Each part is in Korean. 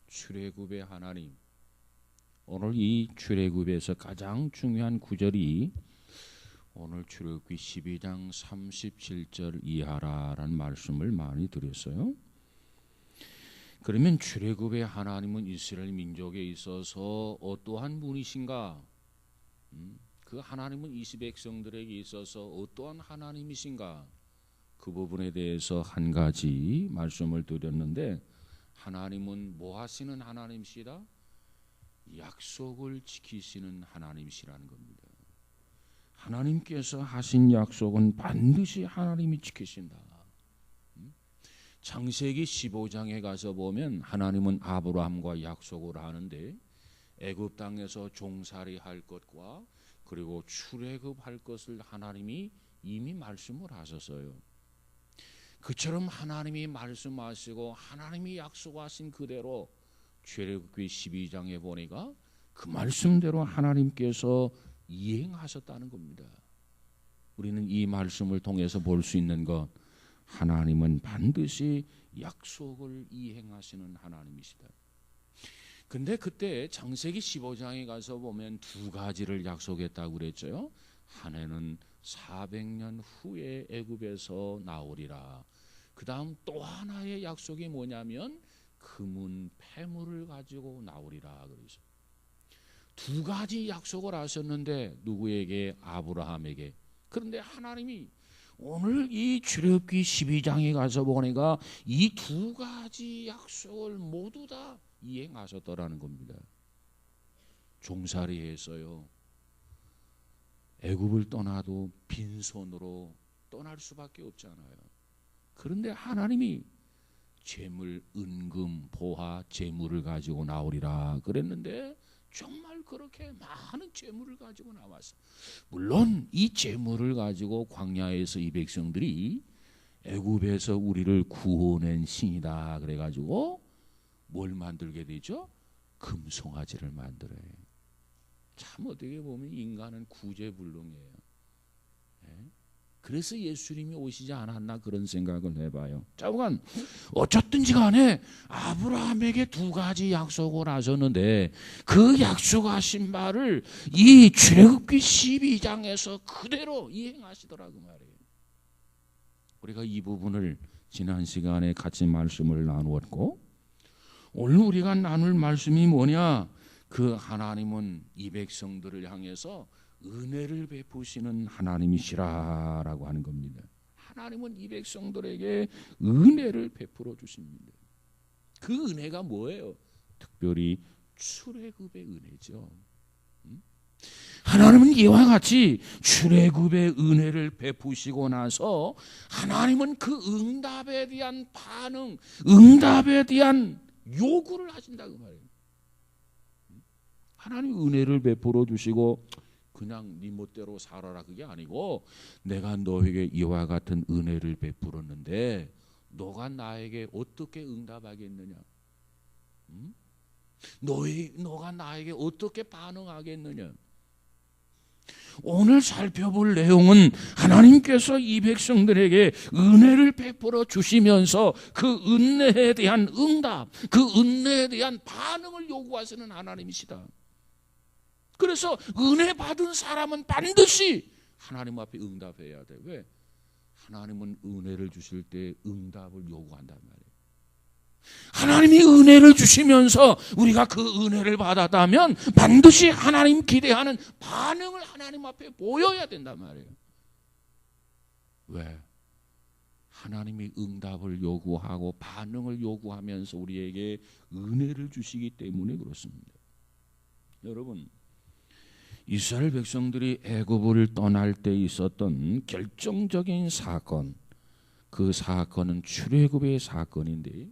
출애굽의 하나님. 오늘 이 출애굽에서 가장 중요한 구절이 오늘 출애굽기 12장 37절 이하라는 말씀을 많이 드렸어요. 그러면 출애굽의 하나님은 이스라엘 민족에 있어서 어떠한 분이신가? 그 하나님은 이스라엘 백성들에게 있어서 어떠한 하나님이신가? 그 부분에 대해서 한 가지 말씀을 드렸는데, 하나님은 뭐 하시는 하나님이시다? 약속을 지키시는 하나님이시라는 겁니다. 하나님께서 하신 약속은 반드시 하나님이 지키신다. 창세기 15장에 가서 보면 하나님은 아브라함과 약속을 하는데, 애굽 땅에서 종살이 할 것과 그리고 출애굽할 것을 하나님이 이미 말씀을 하셨어요. 그처럼 하나님이 말씀하시고 하나님이 약속하신 그대로 출애굽기 12장에 보니까 그 말씀대로 하나님께서 이행하셨다는 겁니다. 우리는 이 말씀을 통해서 볼 수 있는 것, 하나님은 반드시 약속을 이행하시는 하나님이시다. 근데 그때 창세기 15장에 가서 보면 두 가지를 약속했다고 그랬죠. 한 해는 400년 후에 애굽에서 나오리라. 그 다음 또 하나의 약속이 뭐냐면 금은 폐물을 가지고 나오리라. 그래서 두 가지 약속을 하셨는데 누구에게? 아브라함에게. 그런데 하나님이 오늘 이 출애굽기 12장에 가서 보니까 이 두 가지 약속을 모두 다 이행하셨더라는 겁니다. 종살이에서요, 애굽을 떠나도 빈손으로 떠날 수밖에 없잖아요. 그런데 하나님이 재물, 은금, 보화, 재물을 가지고 나오리라 그랬는데 정말 그렇게 많은 재물을 가지고 나왔어요. 물론 이 재물을 가지고 광야에서 이 백성들이 애굽에서 우리를 구원한 신이다 그래가지고 뭘 만들게 되죠? 금송아지를 만들어요. 참 어떻게 보면 인간은 구제불능이에요. 그래서 예수님이 오시지 않았나 그런 생각을 해봐요. 자, 그간 어쨌든지 간에 아브라함에게 두 가지 약속을 하셨는데 그 약속하신 말을 이 출애굽기 12장에서 그대로 이행하시더라고 말이에요. 우리가 이 부분을 지난 시간에 같이 말씀을 나누었고, 오늘 우리가 나눌 말씀이 뭐냐? 그 하나님은 이 백성들을 향해서 은혜를 베푸시는 하나님이시라라고 하는 겁니다. 하나님은 이 백성들에게 은혜를 베풀어 주십니다. 그 은혜가 뭐예요? 특별히 출애굽의 은혜죠. 하나님은 이와 같이 출애굽의 은혜를 베푸시고 나서 하나님은 그 응답에 대한 반응, 응답에 대한 요구를 하신다고 말해요. 하나님 은혜를 베풀어 주시고 그냥 네 멋대로 살아라 그게 아니고, 내가 너에게 이와 같은 은혜를 베풀었는데 너가 나에게 어떻게 응답하겠느냐? 너가 나에게 어떻게 반응하겠느냐? 오늘 살펴볼 내용은 하나님께서 이 백성들에게 은혜를 베풀어 주시면서 그 은혜에 대한 응답, 그 은혜에 대한 반응을 요구하시는 하나님이시다. 그래서 은혜 받은 사람은 반드시 하나님 앞에 응답해야 돼. 왜? 하나님은 은혜를 주실 때 응답을 요구한단 말이에요. 하나님이 은혜를 주시면서 우리가 그 은혜를 받았다면 반드시 하나님 기대하는 반응을 하나님 앞에 보여야 된단 말이에요. 왜? 하나님이 응답을 요구하고 반응을 요구하면서 우리에게 은혜를 주시기 때문에 그렇습니다. 여러분, 이스라엘 백성들이 애굽을 떠날 때 있었던 결정적인 사건, 그 사건은 출애굽의 사건인데,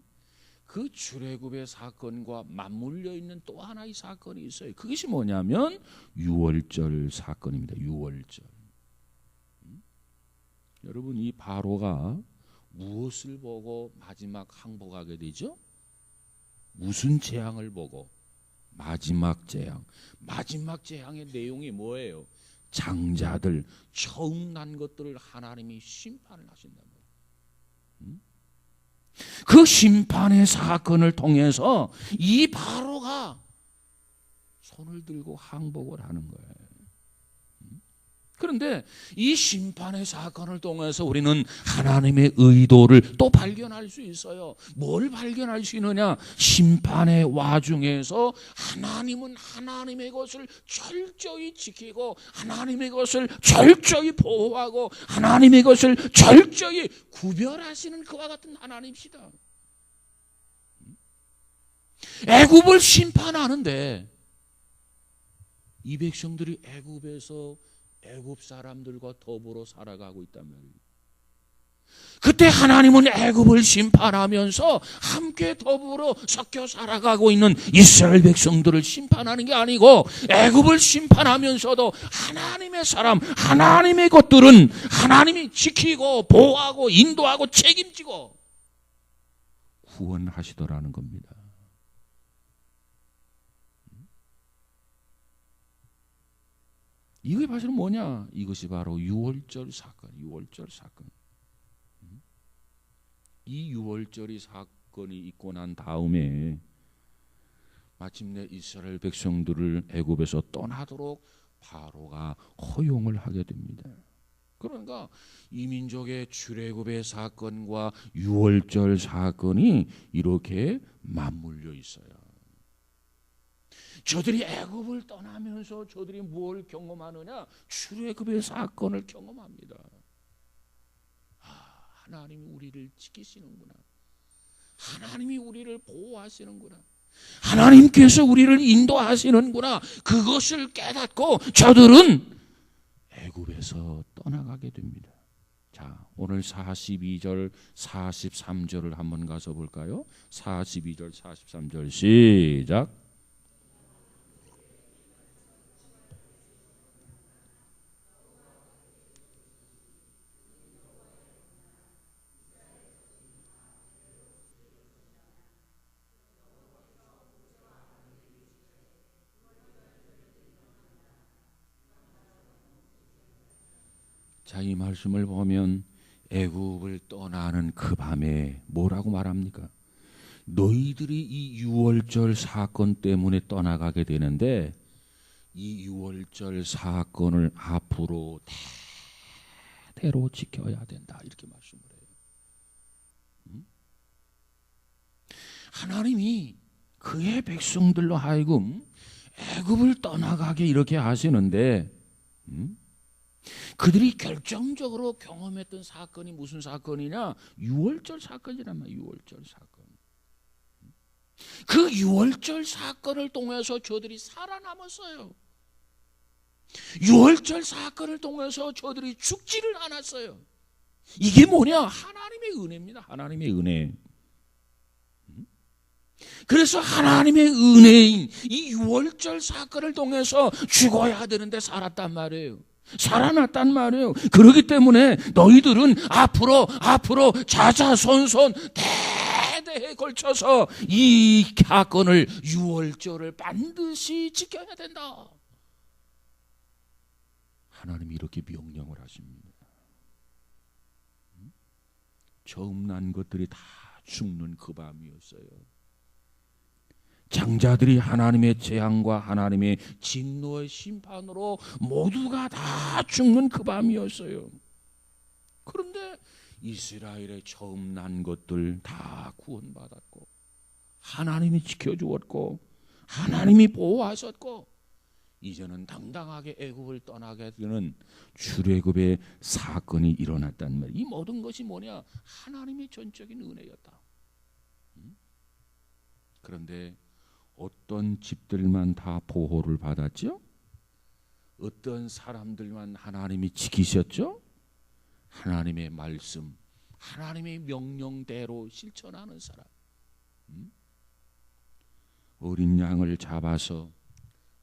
그 출애굽의 사건과 맞물려 있는 또 하나의 사건이 있어요. 그것이 뭐냐면 유월절 사건입니다. 유월절. 여러분, 이 바로가 무엇을 보고 마지막 항복하게 되죠? 무슨 재앙을 보고? 마지막 재앙. 마지막 재앙의 내용이 뭐예요? 장자들, 처음 난 것들을 하나님이 심판을 하신단 말이에요. 그 심판의 사건을 통해서 이 바로가 손을 들고 항복을 하는 거예요. 그런데 이 심판의 사건을 통해서 우리는 하나님의 의도를 또 발견할 수 있어요. 뭘 발견할 수 있느냐? 심판의 와중에서 하나님은 하나님의 것을 철저히 지키고 하나님의 것을 철저히 보호하고 하나님의 것을 철저히 구별하시는 그와 같은 하나님이시다. 애굽을 심판하는데 이 백성들이 애굽에서 애굽 사람들과 더불어 살아가고 있단 말이에요. 그때 하나님은 애굽을 심판하면서 함께 더불어 섞여 살아가고 있는 이스라엘 백성들을 심판하는 게 아니고 애굽을 심판하면서도 하나님의 사람, 하나님의 것들은 하나님이 지키고 보호하고 인도하고 책임지고 구원하시더라는 겁니다. 이게 사실은 뭐냐? 이것이 바로 유월절 사건, 유월절 사건. 이 유월절이 사건이 있고 난 다음에 마침내 이스라엘 백성들을 애굽에서 떠나도록 바로가 허용을 하게 됩니다. 그러니까 이 민족의 출애굽의 사건과 유월절 사건이 이렇게 맞물려 있어요. 저들이 애굽을 떠나면서 저들이 뭘 경험하느냐? 출애굽의 사건을 경험합니다. 하나님이 우리를 지키시는구나. 하나님이 우리를 보호하시는구나. 하나님께서 우리를 인도하시는구나. 그것을 깨닫고 저들은 애굽에서 떠나가게 됩니다. 자, 오늘 42절, 43절을 한번 가서 볼까요? 42절, 43절 시작. 자, 이 말씀을 보면 애굽을 떠나는 그 밤에 뭐라고 말합니까? 너희들이 이 유월절 사건 때문에 떠나가게 되는데 이 유월절 사건을 앞으로 대대로 지켜야 된다, 이렇게 말씀을 해요. 하나님이 그의 백성들로 하여금 애굽을 떠나가게 이렇게 하시는데 그들이 결정적으로 경험했던 사건이 무슨 사건이냐? 유월절 사건이란 말이야. 유월절 사건. 그 유월절 사건을 통해서 저들이 살아남았어요. 유월절 사건을 통해서 저들이 죽지를 않았어요. 이게 뭐냐? 하나님의 은혜입니다. 하나님의 은혜. 그래서 하나님의 은혜인 이 유월절 사건을 통해서 죽어야 되는데 살았단 말이에요. 살아났단 말이에요. 그렇기 때문에 너희들은 앞으로 자자손손 대대에 걸쳐서 이 사건을 유월절을 반드시 지켜야 된다. 하나님이 이렇게 명령을 하십니다. 처음 난 것들이 다 죽는 그 밤이었어요. 장자들이 하나님의 재앙과 하나님의 진노의 심판으로 모두가 다 죽는 그 밤이었어요. 그런데 이스라엘의 처음 난 것들 다 구원받았고 하나님이 지켜주었고 하나님이 보호하셨고 이제는 당당하게 애굽을 떠나게 되는 출애굽의 사건이 일어났단 말이에요. 이 모든 것이 뭐냐? 하나님의 전적인 은혜였다. 그런데 어떤 집들만 다 보호를 받았죠? 어떤 사람들만 하나님이 지키셨죠? 하나님의 말씀, 하나님의 명령대로 실천하는 사람. 어린 양을 잡아서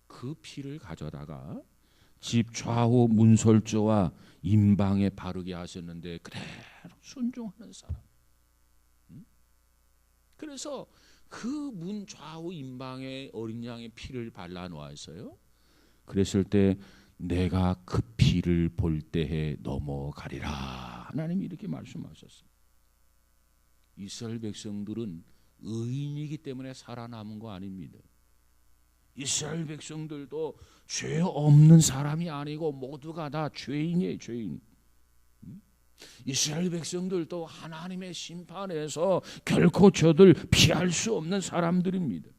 그 피를 가져다가 집 좌우 문설주와 임방에 바르게 하셨는데 그대로 순종하는 사람. 그래서 그 문 좌우 임방에 어린 양의 피를 발라 놓았어요. 그랬을 때 내가 그 피를 볼 때에 넘어가리라. 하나님이 이렇게 말씀하셨어요. 이스라엘 백성들은 의인이기 때문에 살아남은 거 아닙니다. 이스라엘 백성들도 죄 없는 사람이 아니고 모두가 다 죄인이에요. 죄인. 이스라엘 백성들도 하나님의 심판에서 결코 저들 피할 수 없는 사람들입니다.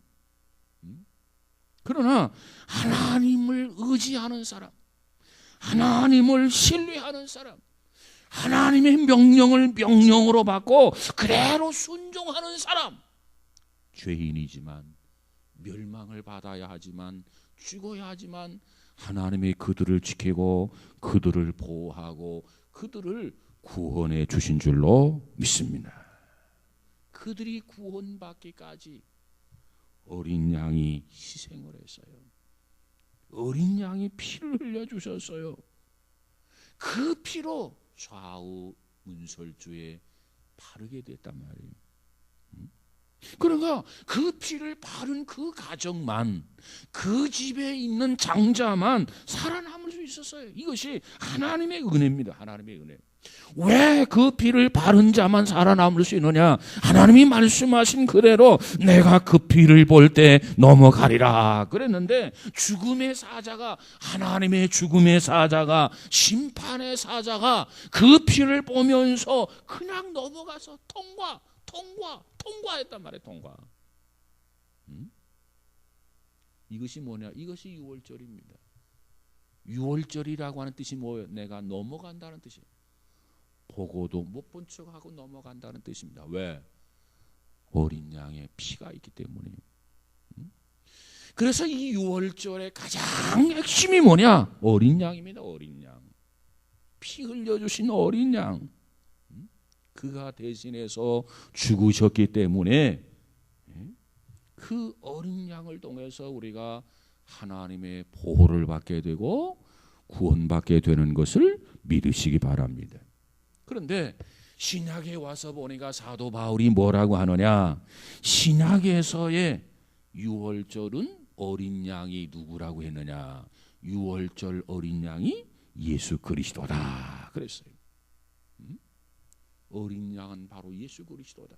그러나 하나님을 의지하는 사람, 하나님을 신뢰하는 사람, 하나님의 명령을 명령으로 받고 그대로 순종하는 사람, 죄인이지만 멸망을 받아야 하지만 죽어야 하지만 하나님이 그들을 지키고 그들을 보호하고 그들을 구원해 주신 줄로 믿습니다. 그들이 구원받기까지 어린 양이 희생을 했어요. 어린 양이 피를 흘려주셨어요. 그 피로 좌우 문설주에 바르게 됐단 말이에요. 그러니까 그 피를 바른 그 가정만, 그 집에 있는 장자만 살아남을 수 있었어요. 이것이 하나님의 은혜입니다. 하나님의 은혜. 왜 그 피를 바른 자만 살아남을 수 있느냐? 하나님이 말씀하신 그대로 내가 그 피를 볼 때 넘어가리라 그랬는데, 죽음의 사자가, 하나님의 죽음의 사자가, 심판의 사자가 그 피를 보면서 그냥 넘어가서 통과했단 말이에요. 통과. 이것이 뭐냐? 이것이 유월절입니다. 유월절이라고 하는 뜻이 뭐예요? 내가 넘어간다는 뜻이에요. 보고도 못 본 척하고 넘어간다는 뜻입니다. 왜? 어린 양의 피가 있기 때문이에요. 그래서 이 유월절의 가장 핵심이 뭐냐? 어린 양입니다. 어린 양. 피 흘려주신 어린 양. 그가 대신해서 죽으셨기 때문에 그 어린 양을 통해서 우리가 하나님의 보호를 받게 되고 구원받게 되는 것을 믿으시기 바랍니다. 그런데 신약에 와서 보니까 사도 바울이 뭐라고 하느냐? 신약에서의 유월절은 어린 양이 누구라고 했느냐? 유월절 어린 양이 예수 그리스도다 그랬어요. 어린 양은 바로 예수 그리스도다.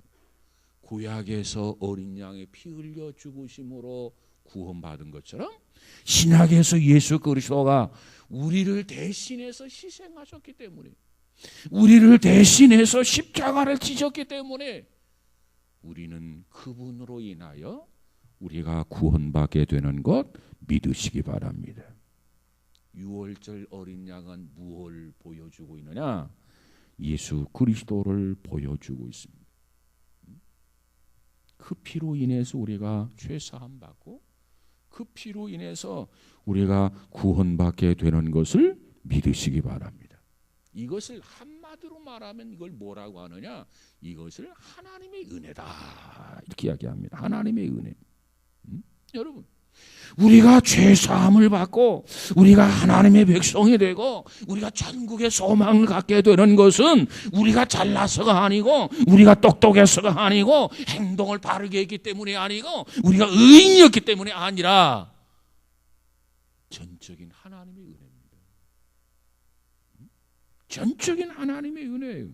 구약에서 어린 양의 피 흘려 죽으심으로 구원받은 것처럼 신약에서 예수 그리스도가 우리를 대신해서 희생하셨기 때문에, 우리를 대신해서 십자가를 지셨기 때문에 우리는 그분으로 인하여 우리가 구원받게 되는 것 믿으시기 바랍니다. 유월절 어린 양은 무엇을 보여주고 있느냐? 예수 그리스도를 보여주고 있습니다. 그 피로 인해서 우리가 죄사함 받고 그 피로 인해서 우리가 구원받게 되는 것을 믿으시기 바랍니다. 이것을 한마디로 말하면 이걸 뭐라고 하느냐? 이것을 하나님의 은혜다 이렇게 이야기합니다. 하나님의 은혜. 여러분, 우리가 죄사함을 받고 우리가 하나님의 백성이 되고 우리가 천국의 소망을 갖게 되는 것은 우리가 잘나서가 아니고 우리가 똑똑해서가 아니고 행동을 바르게 했기 때문이 아니고 우리가 의인이었기 때문이 아니라 전적인 하나님의 은혜입니다. 전적인 하나님의 은혜예요.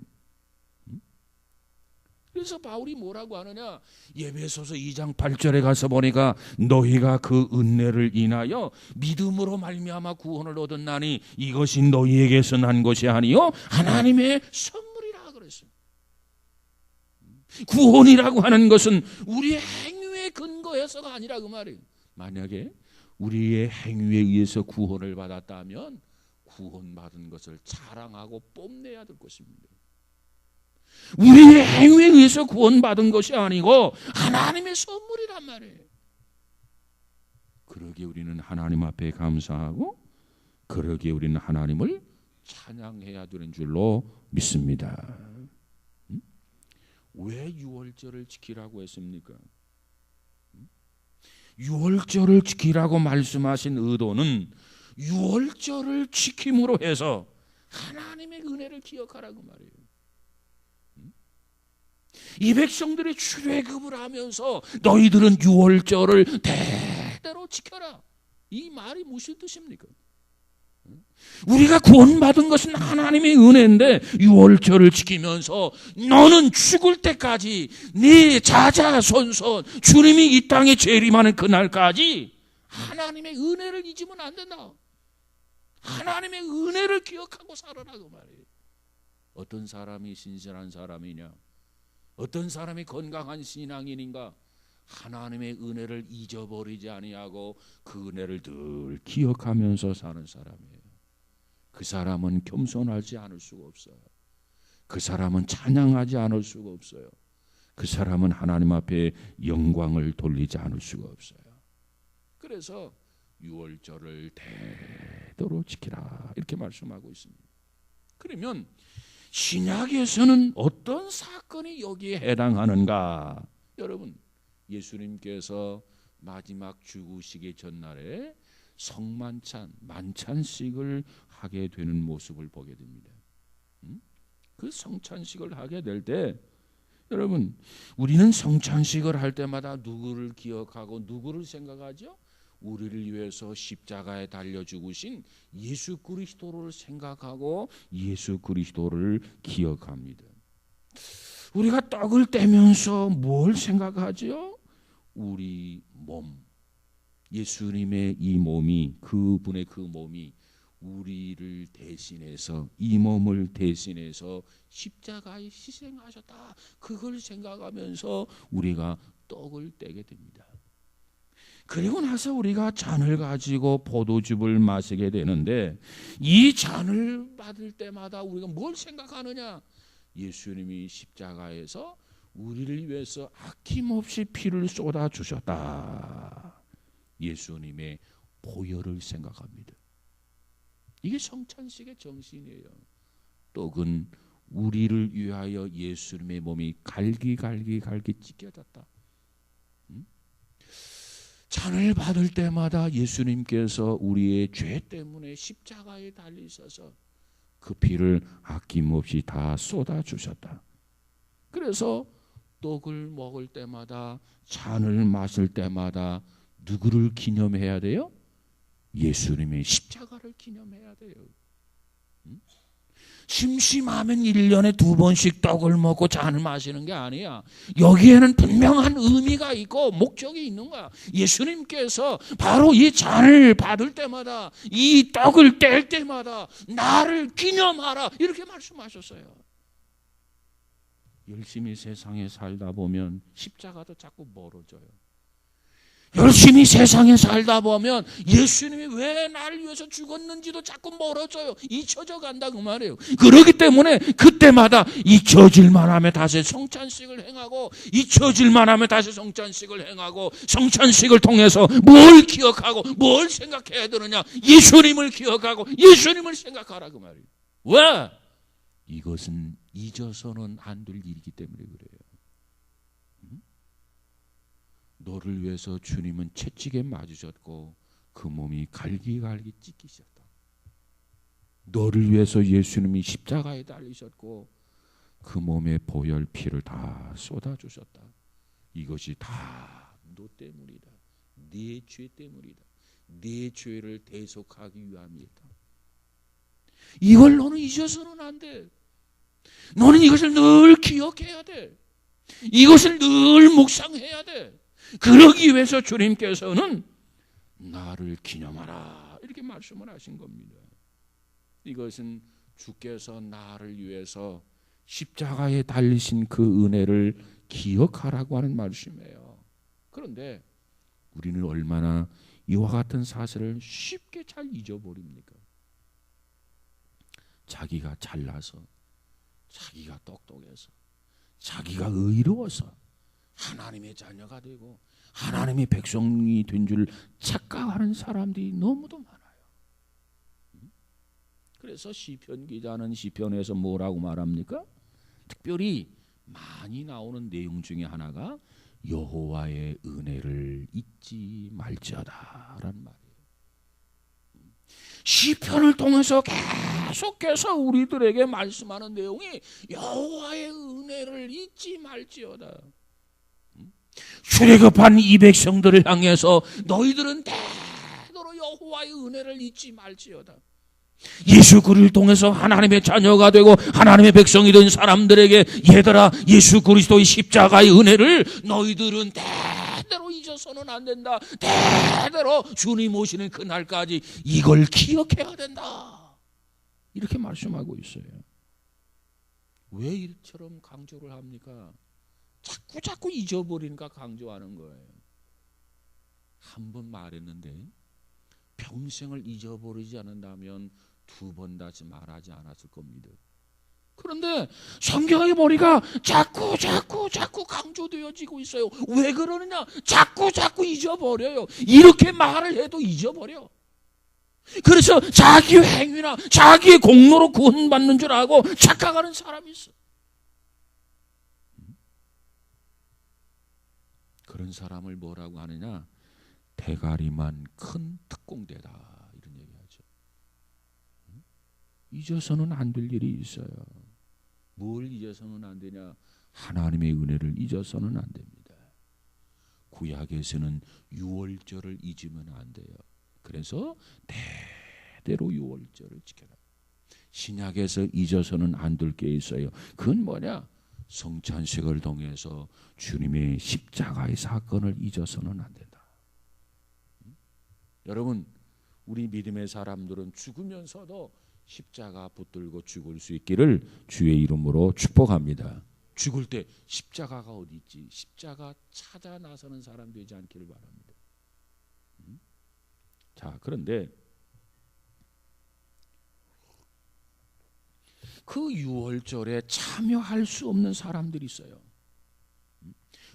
그래서 바울이 뭐라고 하느냐? 에베소서 2장 8절에 가서 보니까 너희가 그 은혜를 인하여 믿음으로 말미암아 구원을 얻었나니 이것이 너희에게서 난 것이 아니요 하나님의 선물이라 그랬어요. 구원이라고 하는 것은 우리의 행위에 근거해서가 아니라 그 말이에요. 만약에 우리의 행위에 의해서 구원을 받았다면 구원받은 것을 자랑하고 뽐내야 될 것입니다. 우리의 행위에 의해서 구원받은 것이 아니고 하나님의 선물이란 말이에요. 그러기에 우리는 하나님 앞에 감사하고 그러기에 우리는 하나님을 찬양해야 되는 줄로 믿습니다. 왜 유월절을 지키라고 했습니까? 유월절을 지키라고 말씀하신 의도는 유월절을 지킴으로 해서 하나님의 은혜를 기억하라고 말이에요. 이 백성들이 출애굽을 하면서 너희들은 유월절을 대대로 지켜라. 이 말이 무슨 뜻입니까? 우리가 구원받은 것은 하나님의 은혜인데 유월절을 지키면서 너는 죽을 때까지 네 자자손손 주님이 이 땅에 재림하는 그날까지 하나님의 은혜를 잊으면 안 된다. 하나님의 은혜를 기억하고 살아라 그 말이에요. 어떤 사람이 신실한 사람이냐, 어떤 사람이 건강한 신앙인인가, 하나님의 은혜를 잊어버리지 아니하고 그 은혜를 늘 기억하면서 사는 사람이에요. 그 사람은 겸손하지 않을 수가 없어요. 그 사람은 찬양하지 않을 수가 없어요. 그 사람은 하나님 앞에 영광을 돌리지 않을 수가 없어요. 그래서 유월절을 대대로 지키라 이렇게 말씀하고 있습니다. 그러면 신약에서는 어떤 사건이 여기에 해당하는가? 여러분, 예수님께서 마지막 죽으시기 전날에 성만찬, 만찬식을 하게 되는 모습을 보게 됩니다. 그 성찬식을 하게 될 때 여러분, 우리는 성찬식을 할 때마다 누구를 기억하고 누구를 생각하죠? 우리를 위해서 십자가에 달려 죽으신 예수 그리스도를 생각하고 예수 그리스도를 기억합니다. 우리가 떡을 떼면서 뭘 생각하죠? 우리 몸, 예수님의 이 몸이, 그분의 그 몸이 우리를 대신해서, 이 몸을 대신해서 십자가에 희생하셨다. 그걸 생각하면서 우리가 떡을 떼게 됩니다. 그리고 나서 우리가 잔을 가지고 포도즙을 마시게 되는데, 이 잔을 받을 때마다 우리가 뭘 생각하느냐? 예수님이 십자가에서 우리를 위해서 아낌없이 피를 쏟아 주셨다. 예수님의 보혈을 생각합니다. 이게 성찬식의 정신이에요. 떡은 우리를 위하여 예수님의 몸이 갈기갈기 찢겨졌다. 잔을 받을 때마다 예수님께서 우리의 죄 때문에 십자가에 달리셔서 그 피를 아낌없이 다 쏟아주셨다. 그래서 떡을 먹을 때마다, 잔을 마실 때마다 누구를 기념해야 돼요? 예수님의 십자가를 기념해야 돼요. 심심하면 1년에 2번씩 떡을 먹고 잔을 마시는 게 아니야. 여기에는 분명한 의미가 있고 목적이 있는 거야. 예수님께서 바로 이 잔을 받을 때마다, 이 떡을 뗄 때마다 나를 기념하라 이렇게 말씀하셨어요. 열심히 세상에 살다 보면 십자가도 자꾸 멀어져요. 열심히 세상에 살다 보면 예수님이 왜 나를 위해서 죽었는지도 자꾸 멀어져요. 잊혀져 간다 그 말이에요. 그렇기 때문에 그때마다 잊혀질만 하면 다시 성찬식을 행하고, 잊혀질만 하면 다시 성찬식을 행하고, 성찬식을 통해서 뭘 기억하고 뭘 생각해야 되느냐? 예수님을 기억하고 예수님을 생각하라 그 말이에요. 왜? 이것은 잊어서는 안 될 일이기 때문에 그래요. 너를 위해서 주님은 채찍에 맞으셨고 그 몸이 갈기갈기 찢기셨다. 너를 위해서 예수님이 십자가에 달리셨고 그 몸에 보혈 피를 다 쏟아주셨다. 이것이 다 너 때문이다. 네 죄 때문이다. 네 죄를 대속하기 위함이다. 이걸 너는 잊어서는 안 돼. 너는 이것을 늘 기억해야 돼. 이것을 늘 묵상해야 돼. 그러기 위해서 주님께서는 나를 기념하라 이렇게 말씀을 하신 겁니다. 이것은 주께서 나를 위해서 십자가에 달리신 그 은혜를 기억하라고 하는 말씀이에요. 그런데 우리는 얼마나 이와 같은 사실을 쉽게 잘 잊어버립니까? 자기가 잘나서, 자기가 똑똑해서, 자기가 의로워서 하나님의 자녀가 되고 하나님의 백성이 된 줄 착각하는 사람들이 너무도 많아요. 그래서 시편 기자는 시편에서 뭐라고 말합니까? 특별히 많이 나오는 내용 중에 하나가 여호와의 은혜를 잊지 말지어다라는 말이에요. 시편을 통해서 계속해서 우리들에게 말씀하는 내용이 여호와의 은혜를 잊지 말지어다. 출애굽한 이 백성들을 향해서 너희들은 대대로 여호와의 은혜를 잊지 말지어다. 예수 그리스도를 통해서 하나님의 자녀가 되고 하나님의 백성이 된 사람들에게 얘들아 예수 그리스도의 십자가의 은혜를 너희들은 대대로 잊어서는 안 된다. 대대로 주님 오시는 그날까지 이걸 기억해야 된다. 이렇게 말씀하고 있어요. 왜 이처럼 강조를 합니까? 자꾸 잊어버리니까 강조하는 거예요. 한 번 말했는데 평생을 잊어버리지 않는다면 두 번 다시 말하지 않았을 겁니다. 그런데 성경의 머리가 자꾸 강조되어지고 있어요. 왜 그러느냐? 자꾸 잊어버려요. 이렇게 말을 해도 잊어버려. 그래서 자기 행위나 자기의 공로로 구원받는 줄 알고 착각하는 사람이 있어. 그런 사람을 뭐라고 하느냐? 대가리만 큰 특공대다 이런 얘기하죠. 잊어서는 안 될 일이 있어요. 뭘 잊어서는 안 되냐? 하나님의 은혜를 잊어서는 안 됩니다. 구약에서는 유월절을 잊으면 안 돼요. 그래서 대대로 유월절을 지켜라. 신약에서 잊어서는 안 될 게 있어요. 그건 뭐냐? 성찬식을 통해서 주님의 십자가의 사건을 잊어서는 안 된다. 여러분, 우리 믿음의 사람들은 죽으면서도 십자가 붙들고 죽을 수 있기를 주의 이름으로 축복합니다. 죽을 때 십자가가 어디 있지? 십자가 찾아 나서는 사람 되지 않기를 바랍니다. 자, 그런데 그 유월절에 참여할 수 없는 사람들이 있어요.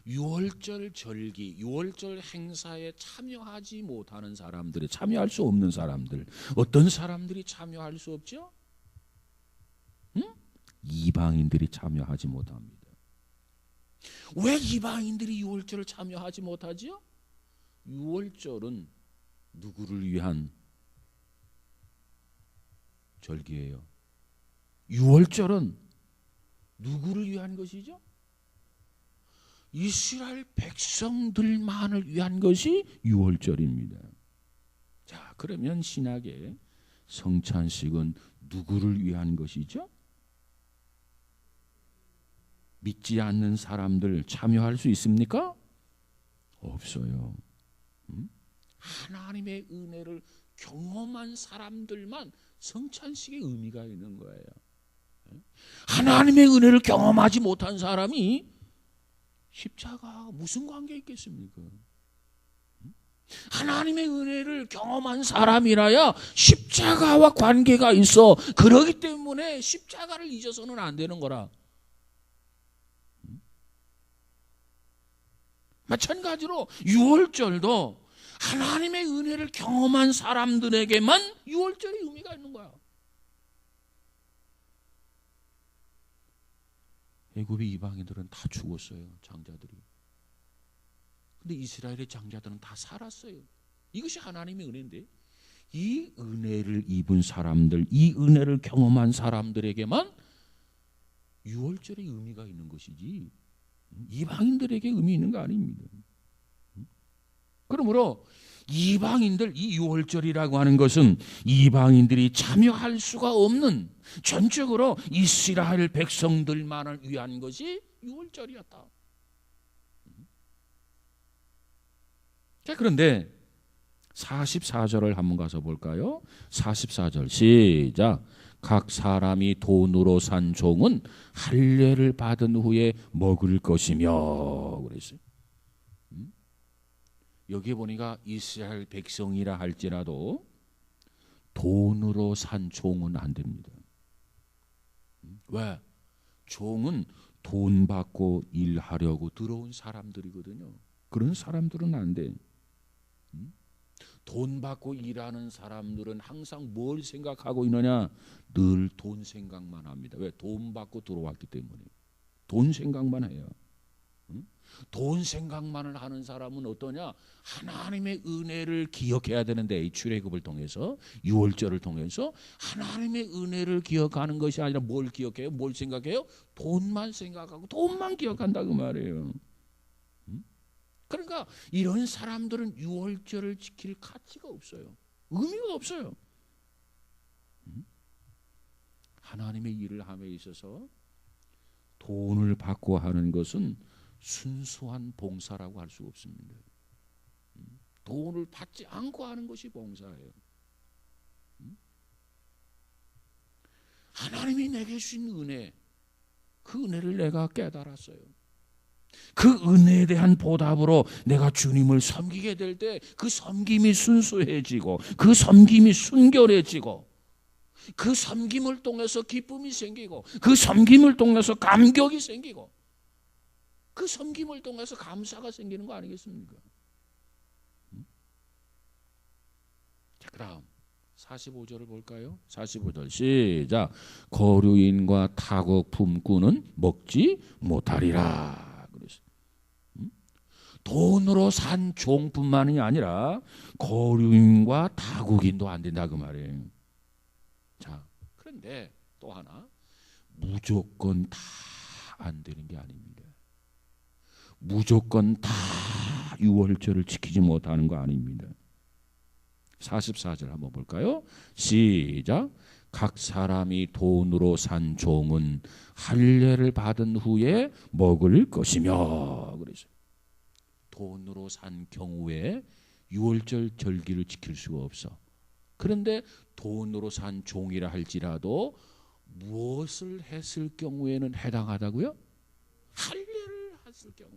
유월절 절기, 유월절 행사에 참여하지 못하는 사람들이, 참여할 수 없는 사람들. 어떤 사람들이 참여할 수 없죠? 이방인들이 참여하지 못합니다. 왜 이방인들이 유월절을 참여하지 못하지요? 유월절은 누구를 위한 절기예요? 유월절은 누구를 위한 것이죠? 이스라엘 백성들만을 위한 것이 유월절입니다. 자, 그러면 신약의 성찬식은 누구를 위한 것이죠? 믿지 않는 사람들 참여할 수 있습니까? 없어요. 하나님의 은혜를 경험한 사람들만 성찬식의 의미가 있는 거예요. 하나님의 은혜를 경험하지 못한 사람이 십자가와 무슨 관계 있겠습니까? 하나님의 은혜를 경험한 사람이라야 십자가와 관계가 있어. 그러기 때문에 십자가를 잊어서는 안 되는 거라. 마찬가지로 유월절도 하나님의 은혜를 경험한 사람들에게만 유월절의 의미가 있는 거야. 애굽의 이방인들은 다 죽었어요. 장자들이. 근데 이스라엘의 장자들은 다 살았어요. 이것이 하나님의 은혜인데, 이 은혜를 입은 사람들, 이 은혜를 경험한 사람들에게만 유월절의 의미가 있는 것이지 이방인들에게 의미 있는 거 아닙니다. 그러므로 이방인들, 이 유월절이라고 하는 것은 이방인들이 참여할 수가 없는, 전적으로 이스라엘 백성들만을 위한 것이 유월절이었다. 자, 그런데 44절을 한번 가서 볼까요? 44절 시작. 각 사람이 돈으로 산 종은 할례를 받은 후에 먹을 것이며 그랬어요. 여기 보니까 이스라엘 백성이라 할지라도 돈으로 산 종은 안 됩니다. 왜? 종은 돈 받고 일하려고 들어온 사람들이거든요. 그런 사람들은 안 돼. 돈 받고 일하는 사람들은 항상 뭘 생각하고 있느냐? 늘 돈 생각만 합니다. 왜? 돈 받고 들어왔기 때문에. 돈 생각만 해요. 돈 생각만을 하는 사람은 어떠냐? 하나님의 은혜를 기억해야 되는데, 이 출애굽을 통해서, 유월절을 통해서 하나님의 은혜를 기억하는 것이 아니라 뭘 기억해요? 뭘 생각해요? 돈만 생각하고 돈만 기억한다 그 말이에요. 그러니까 이런 사람들은 유월절을 지킬 가치가 없어요. 의미가 없어요. 하나님의 일을 함에 있어서 돈을 받고 하는 것은 순수한 봉사라고 할 수 없습니다. 돈을 받지 않고 하는 것이 봉사예요. 하나님이 내게 주신 은혜, 그 은혜를 내가 깨달았어요. 그 은혜에 대한 보답으로 내가 주님을 섬기게 될 때 그 섬김이 순수해지고 그 섬김이 순결해지고 그 섬김을 통해서 기쁨이 생기고 그 섬김을 통해서 감격이 생기고 그 섬김을 통해서 감사가 생기는 거 아니겠습니까? 자, 그다음 45절을 볼까요? 45절 시작. 거류인과 타국 품꾼은 먹지 못하리라. 그랬어요. 돈으로 산 종뿐만이 아니라 거류인과 타국인도 안 된다 그 말이에요. 자, 그런데 또 하나, 무조건 다 안 되는 게 아닙니다. 무조건 다 유월절을 지키지 못하는 거 아닙니다. 44절 한번 볼까요? 시작. 각 사람이 돈으로 산 종은 할례를 받은 후에 먹을 것이며. 그래서 돈으로 산 경우에 유월절 절기를 지킬 수가 없어. 그런데 돈으로 산 종이라 할지라도 무엇을 했을 경우에는 해당하다고요? 할례를 했을 경우.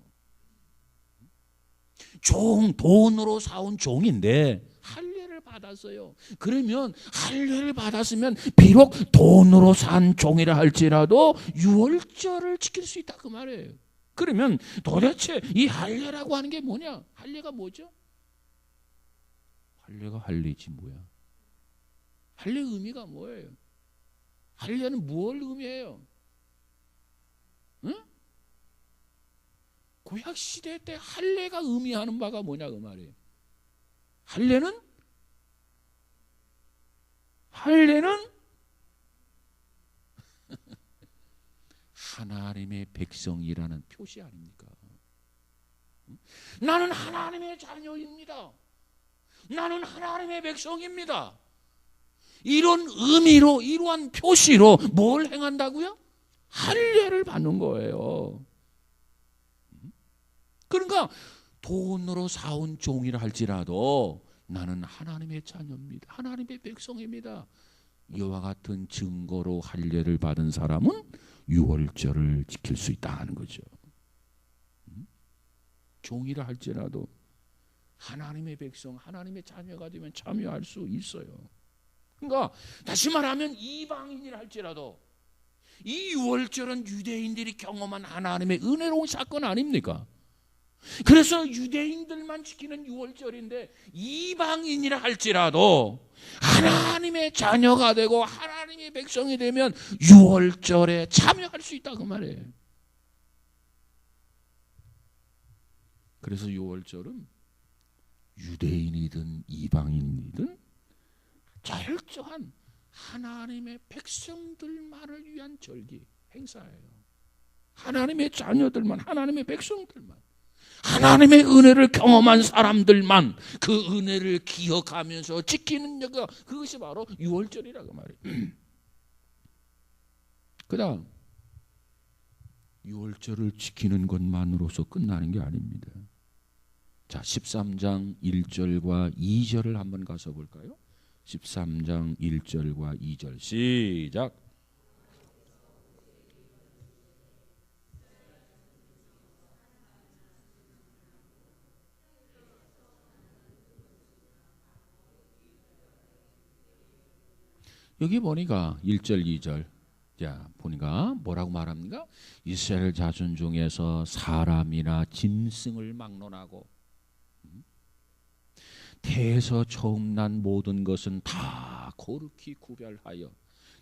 돈으로 사온 종인데 할례를 받았어요. 그러면 할례를 받았으면 비록 돈으로 산 종이라 할지라도 유월절을 지킬 수 있다 그 말이에요. 그러면 도대체 이 할례라고 하는 게 뭐냐? 할례가 뭐죠? 할례가 할례지 뭐야? 할례 의미가 뭐예요? 할례는 뭘 의미해요? 응? 구약 시대 때 할례가 의미하는 바가 뭐냐 그 말이에요. 할례는 하나님의 백성이라는 표시 아닙니까? 나는 하나님의 자녀입니다. 나는 하나님의 백성입니다. 이런 의미로, 이러한 표시로 뭘 행한다고요? 할례를 받는 거예요. 그러니까 돈으로 사온 종이라 할지라도 나는 하나님의 자녀입니다. 하나님의 백성입니다. 이와 같은 증거로 할례를 받은 사람은 유월절을 지킬 수 있다는 거죠. 종이라 할지라도 하나님의 백성, 하나님의 자녀가 되면 참여할 수 있어요. 그러니까 다시 말하면 이방인이라 할지라도 이 유월절은 유대인들이 경험한 하나님의 은혜로운 사건 아닙니까? 그래서 유대인들만 지키는 유월절인데 이방인이라 할지라도 하나님의 자녀가 되고 하나님의 백성이 되면 유월절에 참여할 수 있다 그 말이에요. 그래서 유월절은 유대인이든 이방인이든 철저한 하나님의 백성들만을 위한 절기 행사예요. 하나님의 자녀들만, 하나님의 백성들만, 하나님의 은혜를 경험한 사람들만 그 은혜를 기억하면서 지키는 그것이 바로 유월절이라고 말이에요. 그다음 유월절을 지키는 것만으로서 끝나는 게 아닙니다. 자, 13장 1절과 2절을 한번 가서 볼까요? 13장 1절과 2절 시작. 여기 보니까 1절 2절 자 보니까 뭐라고 말합니까? 이스라엘 자손 중에서 사람이나 짐승을 막론하고 태에서 처음 난 모든 것은 다 거룩히 구별하여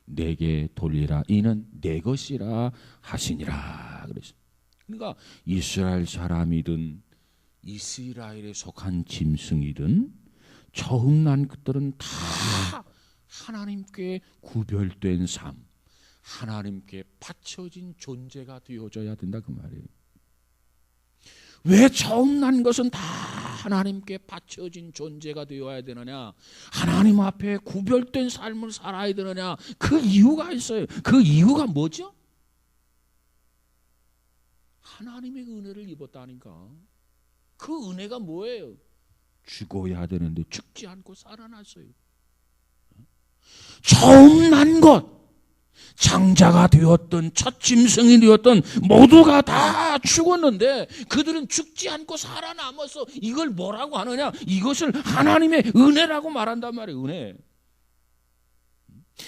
내게 돌리라. 이는 내 것이라 하시니라. 그랬어요. 그러니까 이스라엘 사람이든 이스라엘에 속한 짐승이든 처음 난 것들은 다 하나님께 구별된 삶, 하나님께 바쳐진 존재가 되어져야 된다 그 말이에요. 왜 처음 난 것은 다 하나님께 바쳐진 존재가 되어야 되느냐? 하나님 앞에 구별된 삶을 살아야 되느냐? 그 이유가 있어요. 그 이유가 뭐죠? 하나님의 은혜를 입었다니까. 그 은혜가 뭐예요? 죽어야 되는데 죽지 않고 살아났어요. 처음 난 것, 장자가 되었던 첫 짐승이 되었던 모두가 다 죽었는데 그들은 죽지 않고 살아남아서 이걸 뭐라고 하느냐? 이것을 하나님의 은혜라고 말한단 말이에요. 은혜.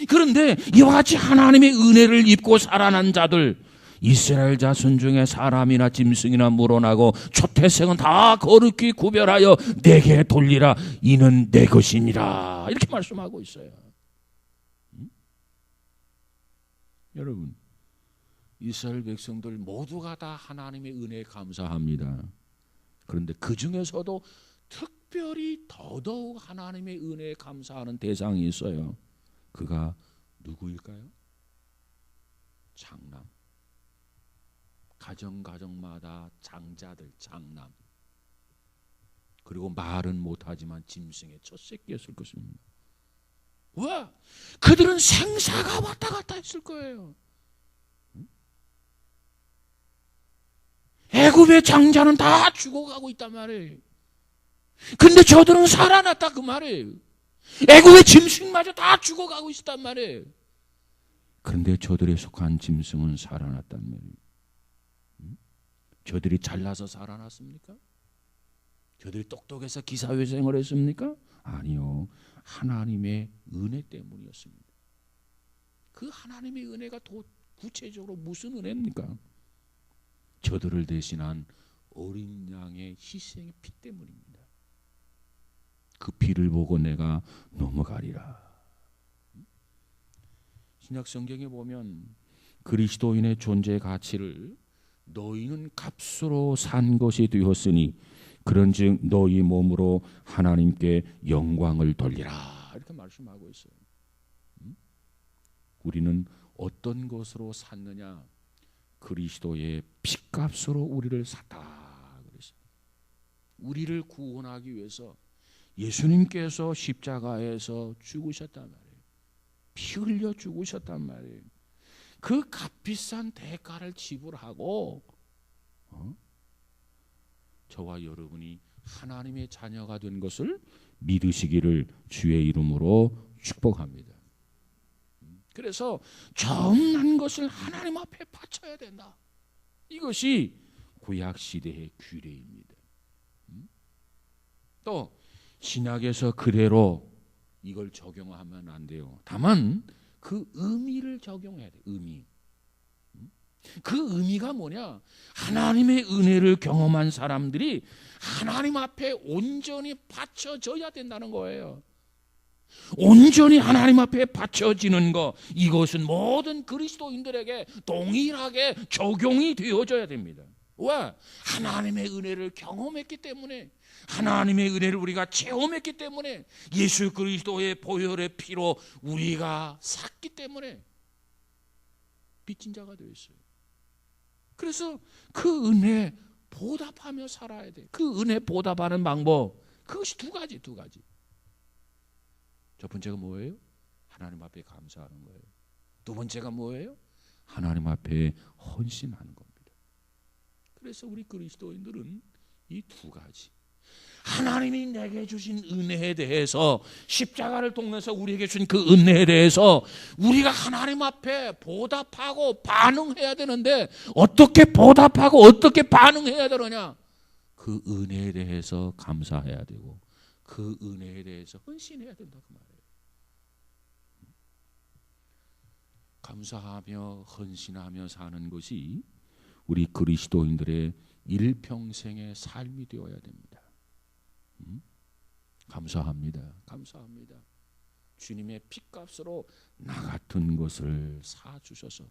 그런데 이와 같이 하나님의 은혜를 입고 살아난 자들, 이스라엘 자손 중에 사람이나 짐승이나 물어나고 초태생은 다 거룩히 구별하여 내게 돌리라. 이는 내 것이니라. 이렇게 말씀하고 있어요. 여러분, 이스라엘 백성들 모두가 다 하나님의 은혜에 감사합니다. 그런데 그 중에서도 특별히 더더욱 하나님의 은혜에 감사하는 대상이 있어요. 그가 누구일까요? 장남. 가정마다 장자들, 장남. 그리고 말은 못하지만 짐승의 첫 새끼였을 것입니다. 왜? 그들은 생사가 왔다 갔다 했을 거예요. 애굽의 장자는 다 죽어가고 있단 말이에요. 근데 저들은 살아났다 그 말이에요. 애굽의 짐승마저 다 죽어가고 있었단 말이에요. 그런데 저들에 속한 짐승은 살아났단 말이에요. 저들이 잘나서 살아났습니까? 저들이 똑똑해서 기사회생을 했습니까? 아니요. 하나님의 은혜 때문이었습니다. 그 하나님의 은혜가 구체적으로 무슨 은혜입니까? 저들을 대신한 어린 양의 희생의 피 때문입니다. 그 피를 보고 내가 넘어가리라. 신약 성경에 보면 그리스도인의 존재 가치를 너희는 값으로 산 것이 되었으니 그런즉 너희 몸으로 하나님께 영광을 돌리라. 이렇게 말씀하고 있어요. 우리는 어떤 것으로 샀느냐? 그리스도의 피값으로 우리를 샀다 그랬어요. 우리를 구원하기 위해서 예수님께서 십자가에서 죽으셨단 말이에요. 피 흘려 죽으셨단 말이에요. 그 값비싼 대가를 지불하고 저와 여러분이 하나님의 자녀가 된 것을 믿으시기를 주의 이름으로 축복합니다. 그래서 처음 난 것을 하나님 앞에 바쳐야 된다. 이것이 구약 시대의 규례입니다. 또 신약에서 그대로 이걸 적용하면 안 돼요. 다만 그 의미를 적용해야 돼요. 의미. 그 의미가 뭐냐? 하나님의 은혜를 경험한 사람들이 하나님 앞에 온전히 바쳐져야 된다는 거예요. 온전히 하나님 앞에 바쳐지는 것, 이것은 모든 그리스도인들에게 동일하게 적용이 되어져야 됩니다. 왜? 하나님의 은혜를 경험했기 때문에, 하나님의 은혜를 우리가 체험했기 때문에, 예수 그리스도의 보혈의 피로 우리가 샀기 때문에 빚진 자가 되어 있어요. 그래서 그 은혜 보답하며 살아야 돼. 그 은혜 보답하는 방법, 그것이 두 가지. 첫 번째가 뭐예요? 하나님 앞에 감사하는 거예요. 두 번째가 뭐예요? 하나님 앞에 헌신하는 겁니다. 그래서 우리 그리스도인들은 이 두 가지, 하나님이 내게 주신 은혜에 대해서, 십자가를 통해서 우리에게 주신 그 은혜에 대해서 우리가 하나님 앞에 보답하고 반응해야 되는데, 어떻게 보답하고 어떻게 반응해야 되느냐? 그 은혜에 대해서 감사해야 되고 그 은혜에 대해서 헌신해야 된다 그 말이에요. 감사하며 헌신하며 사는 것이 우리 그리스도인들의 일평생의 삶이 되어야 됩니다. 감사합니다. 주님의 피값으로 나 같은 것을 사주셔서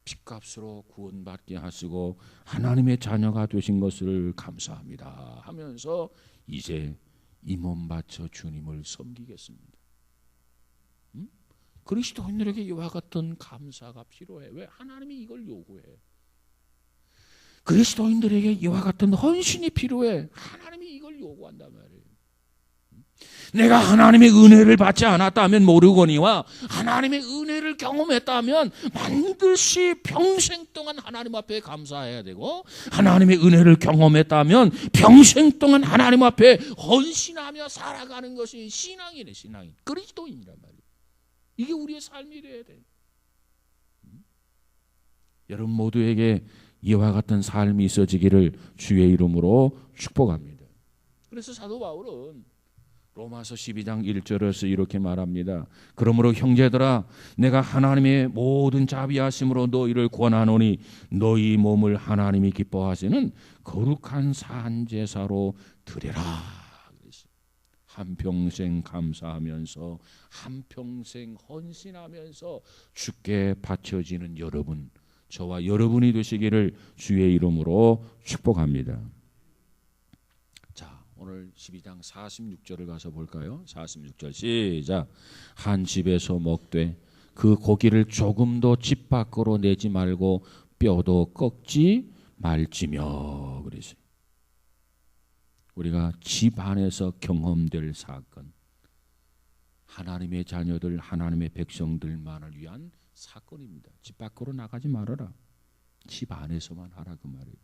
피값으로 구원받게 하시고 하나님의 자녀가 되신 것을 감사합니다 하면서 이제 이 몸 바쳐 주님을 섬기겠습니다. 그리스도인들에게 이와 같은 감사가 필요해. 왜? 하나님이 이걸 요구해. 그리스도인들에게 이와 같은 헌신이 필요해. 하나님이 이걸 요구한단 말이에요. 내가 하나님의 은혜를 받지 않았다면 모르거니와 하나님의 은혜를 경험했다면 반드시 평생 동안 하나님 앞에 감사해야 되고, 하나님의 은혜를 경험했다면 평생 동안 하나님 앞에 헌신하며 살아가는 것이 신앙이네. 신앙인, 그리스도인이란 말이에요. 이게 우리의 삶이 돼야 돼. 여러분 모두에게 이와 같은 삶이 있어지기를 주의 이름으로 축복합니다. 그래서 사도 바울은 로마서 12장 1절에서 이렇게 말합니다. 그러므로 형제들아, 내가 하나님의 모든 자비하심으로 너희를 권하노니 너희 몸을 하나님이 기뻐하시는 거룩한 산제사로 드리라. 한평생 감사하면서 한평생 헌신하면서 주께 바쳐지는 여러분, 저와 여러분이 되시기를 주의 이름으로 축복합니다. 오늘 12장 46절을 가서 볼까요? 46절 시작. 한 집에서 먹되 그 고기를 조금도 집 밖으로 내지 말고 뼈도 꺾지 말지며. 그래서 우리가 집 안에서 경험될 사건, 하나님의 자녀들, 하나님의 백성들만을 위한 사건입니다. 집 밖으로 나가지 말아라. 집 안에서만 하라, 그 말이에요.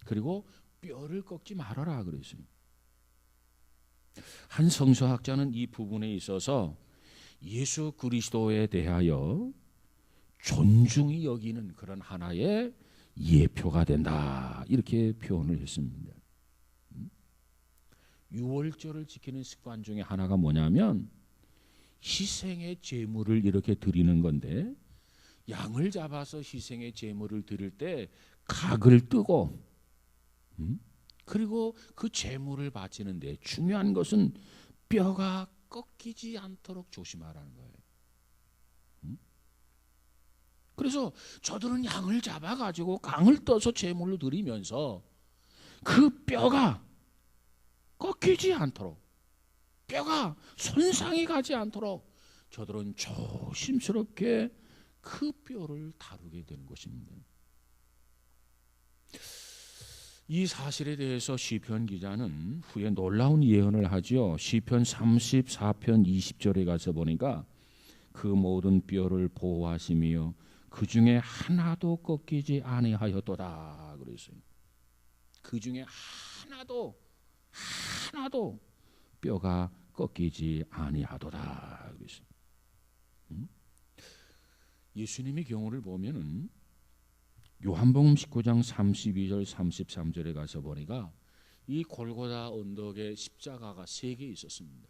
그리고 뼈를 꺾지 말아라 그랬어요. 한 성서학자는 이 부분에 있어서 예수 그리스도에 대하여 존중이 여기는 그런 하나의 예표가 된다, 이렇게 표현을 했습니다. 유월절을 지키는 습관 중에 하나가 뭐냐면 희생의 제물을 이렇게 드리는 건데, 양을 잡아서 희생의 제물을 드릴 때 각을 뜨고 그리고 그 제물을 바치는데 중요한 것은 뼈가 꺾이지 않도록 조심하라는 거예요. 그래서 저들은 양을 잡아가지고 강을 떠서 제물로 드리면서 그 뼈가 꺾이지 않도록, 뼈가 손상이 가지 않도록 저들은 조심스럽게 그 뼈를 다루게 되는 것입니다. 이 사실에 대해서 시편 기자는 후에 놀라운 예언을 하죠. 시편 34편 20절에 가서 보니까 그 모든 뼈를 보호하시며 그 중에 하나도 꺾이지 아니하였도다 그랬어요. 그 중에 하나도 뼈가 꺾이지 아니하도다 그랬어요. 예수님의 경우를 보면은 요한복음 19장 32절 33절에 가서 보니까 이 골고다 언덕에 십자가가 3개 있었습니다.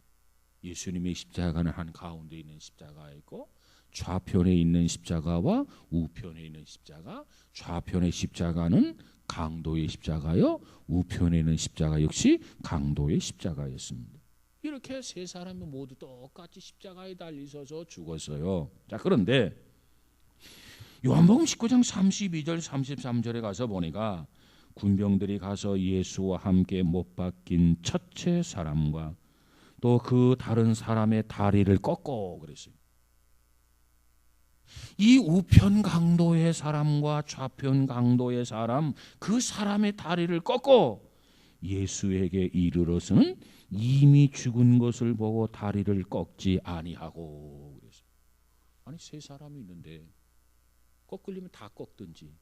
예수님의 십자가는 한 가운데 있는 십자가 있고, 좌편에 있는 십자가와 우편에 있는 십자가, 좌편의 십자가는 강도의 십자가요, 우편에 있는 십자가 역시 강도의 십자가였습니다. 이렇게 세 사람이 모두 똑같이 십자가에 달리셔서 죽었어요. 자, 그런데 요한복음 19장 32절 33절에 가서 보니까 군병들이 가서 예수와 함께 못 박힌 첫째 사람과 또 그 다른 사람의 다리를 꺾고 그랬어요. 이 우편 강도의 사람과 좌편 강도의 사람, 그 사람의 다리를 꺾고 예수에게 이르러서는 이미 죽은 것을 보고 다리를 꺾지 아니하고 그랬어요. 아니, 세 사람이 있는데 꺾으려면 다 꺾든지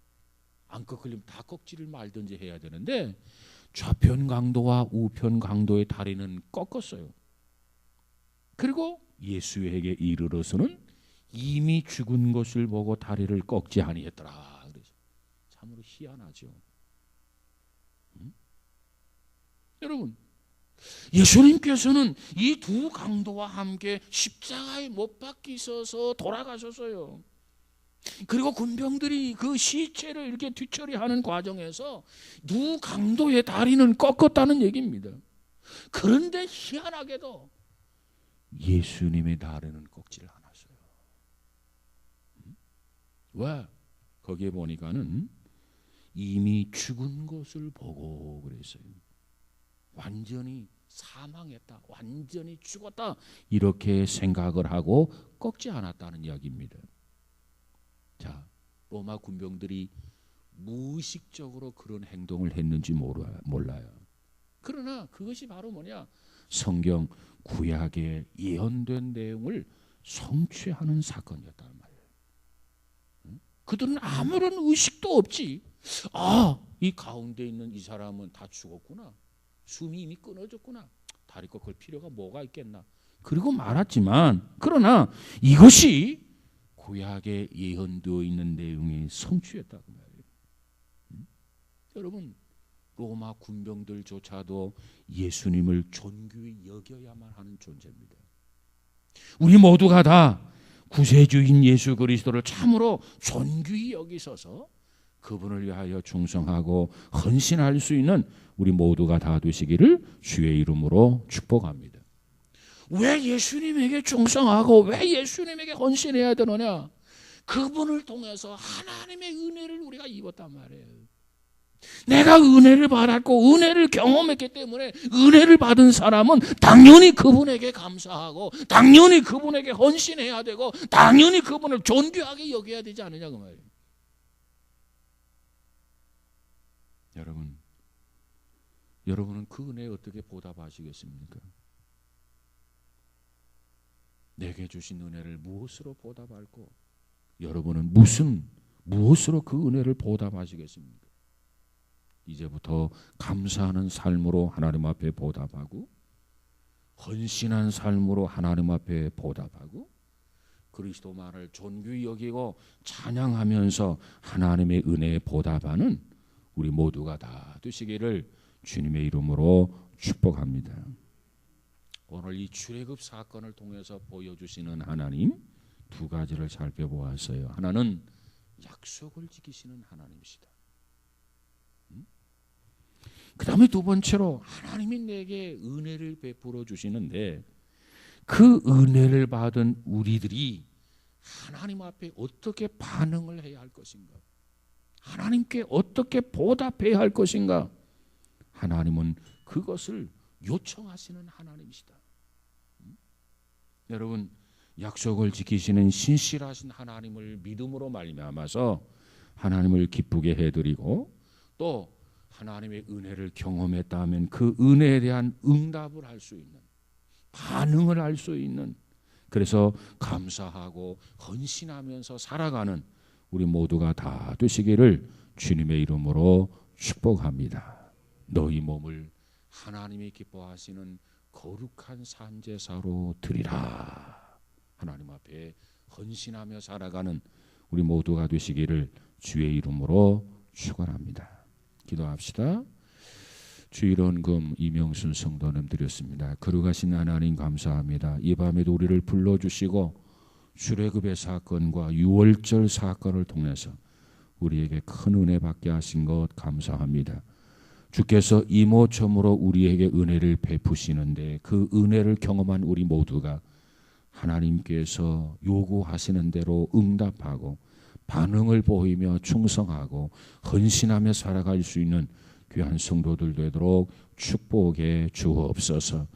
안 꺾으려면 다 꺾지를 말든지 해야 되는데 좌편 강도와 우편 강도의 다리는 꺾었어요. 그리고 예수에게 이르러서는 이미 죽은 것을 보고 다리를 꺾지 아니했더라. 그래서 참으로 희한하죠. 여러분, 예수님께서는 이 두 강도와 함께 십자가에 못 박히셔서 돌아가셨어요. 그리고 군병들이 그 시체를 이렇게 뒤처리하는 과정에서 두 강도의 다리는 꺾었다는 얘기입니다. 그런데 희한하게도 예수님의 다리는 꺾지를 않았어요. 왜? 거기에 보니까는 이미 죽은 것을 보고 그랬어요. 완전히 사망했다, 완전히 죽었다, 이렇게 생각을 하고 꺾지 않았다는 이야기입니다. 자, 로마 군병들이 무의식적으로 그런 행동을 했는지 몰라요. 그러나 그것이 바로 뭐냐? 성경 구약에 예언된 내용을 성취하는 사건이었단 말이에요. 그들은 아무런 의식도 없지. 이 가운데 있는 이 사람은 다 죽었구나. 숨이 이미 끊어졌구나. 다리 꺾을 필요가 뭐가 있겠나. 그리고 말았지만, 그러나 이것이 구약에 예언되어 있는 내용이 성취했다고 말이에요. 여러분, 로마 군병들조차도 예수님을 존귀히 여겨야만 하는 존재입니다. 우리 모두가 다 구세주인 예수 그리스도를 참으로 존귀히 여기셔서 그분을 위하여 충성하고 헌신할 수 있는 우리 모두가 다 되시기를 주의 이름으로 축복합니다. 왜 예수님에게 충성하고 왜 예수님에게 헌신해야 되느냐? 그분을 통해서 하나님의 은혜를 우리가 입었단 말이에요. 내가 은혜를 받았고 은혜를 경험했기 때문에 은혜를 받은 사람은 당연히 그분에게 감사하고 당연히 그분에게 헌신해야 되고 당연히 그분을 존귀하게 여겨야 되지 않느냐 그 말이에요. 여러분은 그 은혜에 어떻게 보답하시겠습니까? 내게 주신 은혜를 무엇으로 보답할고 여러분은 무엇으로 그 은혜를 보답하시겠습니까? 이제부터 감사하는 삶으로 하나님 앞에 보답하고 헌신한 삶으로 하나님 앞에 보답하고 그리스도만을 존귀히 여기고 찬양하면서 하나님의 은혜에 보답하는 우리 모두가 다 되시기를 주님의 이름으로 축복합니다. 오늘 이 출애굽 사건을 통해서 보여주시는 하나님 두 가지를 살펴보았어요. 하나는 약속을 지키시는 하나님이시다. 그 다음에 두 번째로 하나님이 내게 은혜를 베풀어 주시는데 그 은혜를 받은 우리들이 하나님 앞에 어떻게 반응을 해야 할 것인가? 하나님께 어떻게 보답해야 할 것인가? 하나님은 그것을 요청하시는 하나님이시다. 여러분, 약속을 지키시는 신실하신 하나님을 믿음으로 말미암아서 하나님을 기쁘게 해드리고 또 하나님의 은혜를 경험했다면 그 은혜에 대한 응답을 할 수 있는 반응을 할 수 있는 그래서 감사하고 헌신하면서 살아가는 우리 모두가 다 되시기를 주님의 이름으로 축복합니다. 너희 몸을 하나님이 기뻐하시는 거룩한 산제사로 드리라. 하나님 앞에 헌신하며 살아가는 우리 모두가 되시기를 주의 이름으로 축원합니다. 기도합시다. 주일원금 이명순 성도님 드렸습니다. 거룩하신 하나님 감사합니다. 이 밤에도 우리를 불러주시고 출애굽의 사건과 유월절 사건을 통해서 우리에게 큰 은혜 받게 하신 것 감사합니다. 주께서 이모저모로 우리에게 은혜를 베푸시는데 그 은혜를 경험한 우리 모두가 하나님께서 요구하시는 대로 응답하고 반응을 보이며 충성하고 헌신하며 살아갈 수 있는 귀한 성도들 되도록 축복해 주옵소서.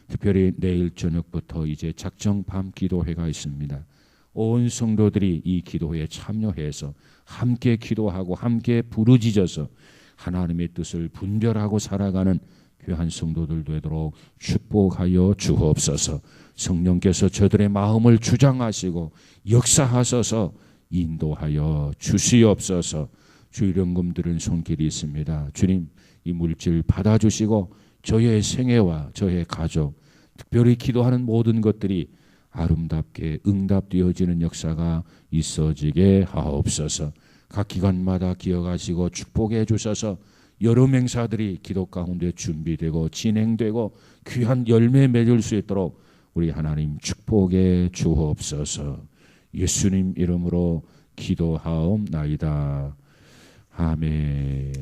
특별히 내일 저녁부터 이제 작정 밤 기도회가 있습니다. 온 성도들이 이 기도회에 참여해서 함께 기도하고 함께 부르짖어서 하나님의 뜻을 분별하고 살아가는 귀한 성도들 되도록 축복하여 주옵소서. 성령께서 저들의 마음을 주장하시고 역사하셔서 인도하여 주시옵소서. 주일연금 들은 손길이 있습니다. 주님, 이 물질 받아주시고 저의 생애와 저의 가족, 특별히 기도하는 모든 것들이 아름답게 응답되어지는 역사가 있어지게 하옵소서. 각 기관마다 기억하시고 축복해 주셔서 여러 맹사들이 기도 가운데 준비되고 진행되고 귀한 열매 맺을 수 있도록 우리 하나님 축복해 주옵소서. 예수님 이름으로 기도하옵나이다. 아멘.